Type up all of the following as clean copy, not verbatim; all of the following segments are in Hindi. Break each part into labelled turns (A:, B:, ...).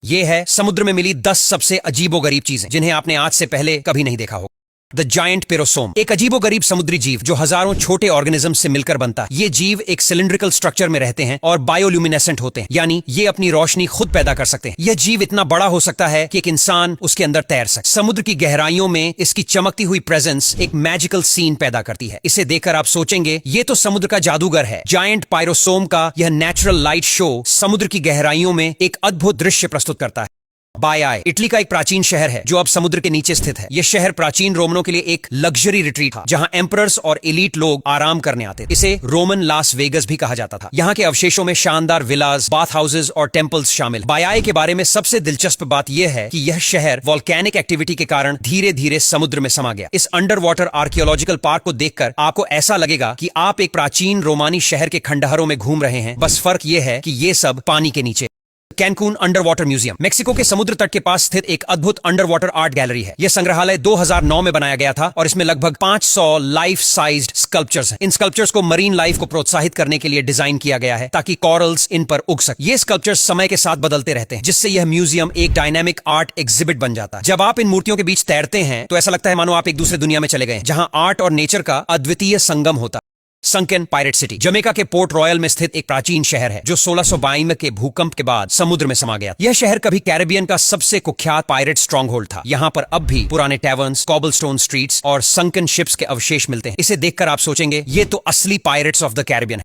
A: ये है समुद्र में मिली 10 सबसे अजीबोगरीब चीजें जिन्हें आपने आज से पहले कभी नहीं देखा हो। द जायंट पेरोसोम, एक अजीबोगरीब समुद्री जीव जो हजारों छोटे ऑर्गेनिज्म से मिलकर बनता है। ये जीव एक सिलिंड्रिकल स्ट्रक्चर में रहते हैं और बायोल्यूमिनेसेंट होते हैं, यानी ये अपनी रोशनी खुद पैदा कर सकते हैं। यह जीव इतना बड़ा हो सकता है कि एक इंसान उसके अंदर तैर सके। समुद्र की गहराइयों में इसकी चमकती हुई प्रेजेंस एक मैजिकल सीन पैदा करती है। इसे देखकर आप सोचेंगे ये तो समुद्र का जादूगर है। जायंट पायरोसोम का यह नेचुरल लाइट शो समुद्र की गहराइयों में एक अद्भुत दृश्य प्रस्तुत करता है। बायाय, इटली का एक प्राचीन शहर है जो अब समुद्र के नीचे स्थित है। यह शहर प्राचीन रोमनों के लिए एक लग्जरी रिट्रीट था, जहां एम्परर्स और एलीट लोग आराम करने आते थे। इसे रोमन लास वेगस भी कहा जाता था। यहाँ के अवशेषों में शानदार विलास, बाथ हाउसेज और टेम्पल्स शामिल। बायाय के बारे में सबसे दिलचस्प बात यह है कि यह शहर वोल्केनिक एक्टिविटी के कारण धीरे धीरे समुद्र में समा गया। इस अंडर वाटर आर्कियोलॉजिकल पार्क को देखकर आपको ऐसा लगेगा कि आप एक प्राचीन रोमानी शहर के खंडहरों में घूम रहे हैं, बस फर्क यह है कि ये सब पानी के नीचे। कैनकून अंडर वाटर म्यूजियम, मेक्सिको के समुद्र तट के पास स्थित एक अद्भुत अंडर वाटर आर्ट गैलरी है। यह संग्रहालय 2009 में बनाया गया था और इसमें लगभग 500 लाइफ साइज्ड स्कल्पचर्स हैं। इन स्कल्पचर्स को मरीन लाइफ को प्रोत्साहित करने के लिए डिजाइन किया गया है ताकि कॉरल्स इन पर उग सके। ये स्कल्पचर्स समय के साथ बदलते रहते हैं, जिससे यह म्यूजियम एक डायनामिक आर्ट एग्जिबिट बन जाता है। जब आप इन मूर्तियों के बीच तैरते हैं तो ऐसा लगता है मानो आप एक दूसरे दुनिया में चले गए, जहां आर्ट और नेचर का अद्वितीय संगम होता है। संकन पायरेट सिटी, जमैका के पोर्ट रॉयल में स्थित एक प्राचीन शहर है जो 1622 के भूकंप के बाद समुद्र में समा गया। यह शहर कभी कैरेबियन का सबसे कुख्यात पायरेट स्ट्रॉन्ग होल्ड था। यहाँ पर अब भी पुराने टैवर्न्स, कॉबलस्टोन स्ट्रीट्स और संकन शिप्स के अवशेष मिलते हैं। इसे देखकर आप सोचेंगे ये तो असली पायरेट्स ऑफ द कैरेबियन है।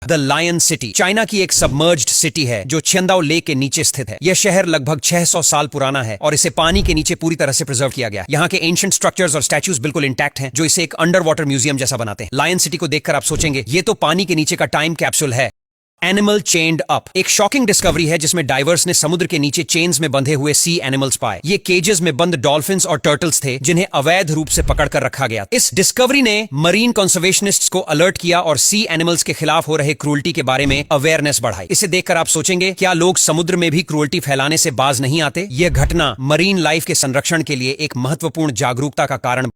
A: द लायन सिटी, चाइना की एक सबमर्ज्ड सिटी है जो छियांदाओ लेक के नीचे स्थित है। यह शहर लगभग 600 साल पुराना है और इसे पानी के नीचे पूरी तरह से प्रिजर्व किया गया है। यहाँ के एंशिएंट स्ट्रक्चर्स और स्टैच्यूज बिल्कुल इंटैक्ट हैं, जो इसे एक अंडर वाटर म्यूजियम जैसा बनाते हैं। लायन सिटी को देखकर आप सोचेंगे ये तो पानी के नीचे का टाइम कैप्सूल है। एनिमल चेन्ड अप, एक शॉकिंग डिस्कवरी है जिसमें डाइवर्स ने समुद्र के नीचे चेन्स में बंधे हुए सी एनिमल्स पाए। ये केजेस में बंद डॉल्फिन्स और टर्टल्स थे जिन्हें अवैध रूप से पकड़कर रखा गया। इस डिस्कवरी ने मरीन कंजर्वेशनिस्ट्स को अलर्ट किया और सी एनिमल्स के खिलाफ हो रहे क्रूअल्टी के बारे में अवेयरनेस बढ़ाई। इसे देखकर आप सोचेंगे क्या लोग समुद्र में भी क्रूअल्टी फैलाने से बाज नहीं आते। यह घटना मरीन लाइफ के संरक्षण के लिए एक महत्वपूर्ण जागरूकता का कारण।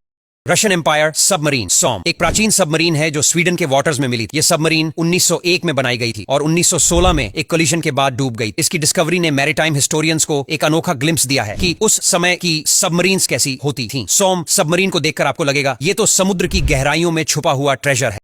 A: रशियन एम्पायर सबमरीन सॉम, एक प्राचीन सबमरीन है जो स्वीडन के वाटर्स में मिली थी। यह सबमरीन 1901 में बनाई गई थी और 1916 में एक कोलिजन के बाद डूब गई। इसकी डिस्कवरी ने मैरीटाइम हिस्टोरियंस को एक अनोखा ग्लिम्स दिया है कि उस समय की सबमरीन्स कैसी होती थीं। सॉम सबमरीन को देखकर आपको लगेगा ये तो समुद्र की गहराइयों में छुपा हुआ ट्रेजर है।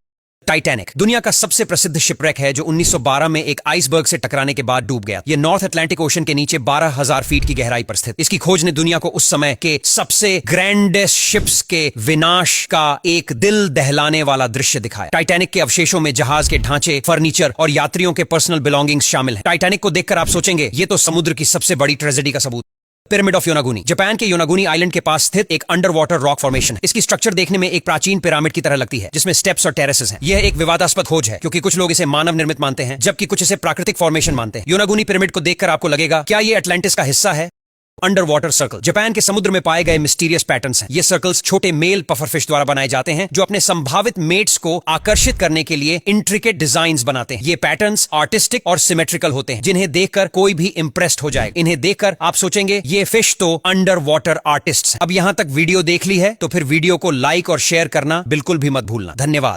A: टाइटैनिक, दुनिया का सबसे प्रसिद्ध शिपरेक है जो 1912 में एक आइसबर्ग से टकराने के बाद डूब गया। यह नॉर्थ अटलांटिक ओशन के नीचे 12,000 फीट की गहराई पर स्थित। इसकी खोज ने दुनिया को उस समय के सबसे ग्रैंडेस्ट शिप्स के विनाश का एक दिल दहलाने वाला दृश्य दिखाया। टाइटैनिक के अवशेषों में जहाज के ढांचे, फर्नीचर और यात्रियों के पर्सनल बिलोंगिंग्स शामिल हैं। टाइटैनिक को देखकर आप सोचेंगे ये तो समुद्र की सबसे बड़ी ट्रेजेडी का सबूत। पिरामिड ऑफ योनागुनी, जापान के योनागुनी आइलैंड के पास स्थित एक अंडर वाटर रॉक फॉर्मेशन है। इसकी स्ट्रक्चर देखने में एक प्राचीन पिरामिड की तरह लगती है जिसमें स्टेप्स और टेरेसेस हैं। यह एक विवादास्पद खोज है क्योंकि कुछ लोग इसे मानव निर्मित मानते हैं जबकि कुछ इसे प्राकृतिक फॉर्मेशन मानते हैं। योनागुनी पिरामिड को देखकर आपको लगेगा क्या ये अटलांटिस का हिस्सा है। अंडर वाटर सर्कल, जापान के समुद्र में पाए गए मिस्टीरियस पैटर्न्स हैं। ये सर्कल्स छोटे मेल पफरफिश द्वारा बनाए जाते हैं जो अपने संभावित मेट्स को आकर्षित करने के लिए इंट्रिकेट डिजाइन्स बनाते हैं। ये पैटर्न्स आर्टिस्टिक और सिमेट्रिकल होते हैं जिन्हें देखकर कोई भी इंप्रेस्ड हो जाए। इन्हें देखकर आप सोचेंगे ये फिश तो अंडर वाटर आर्टिस्ट्स हैं। अब यहां तक वीडियो देख ली है तो फिर वीडियो को लाइक और शेयर करना बिल्कुल भी मत भूलना। धन्यवाद।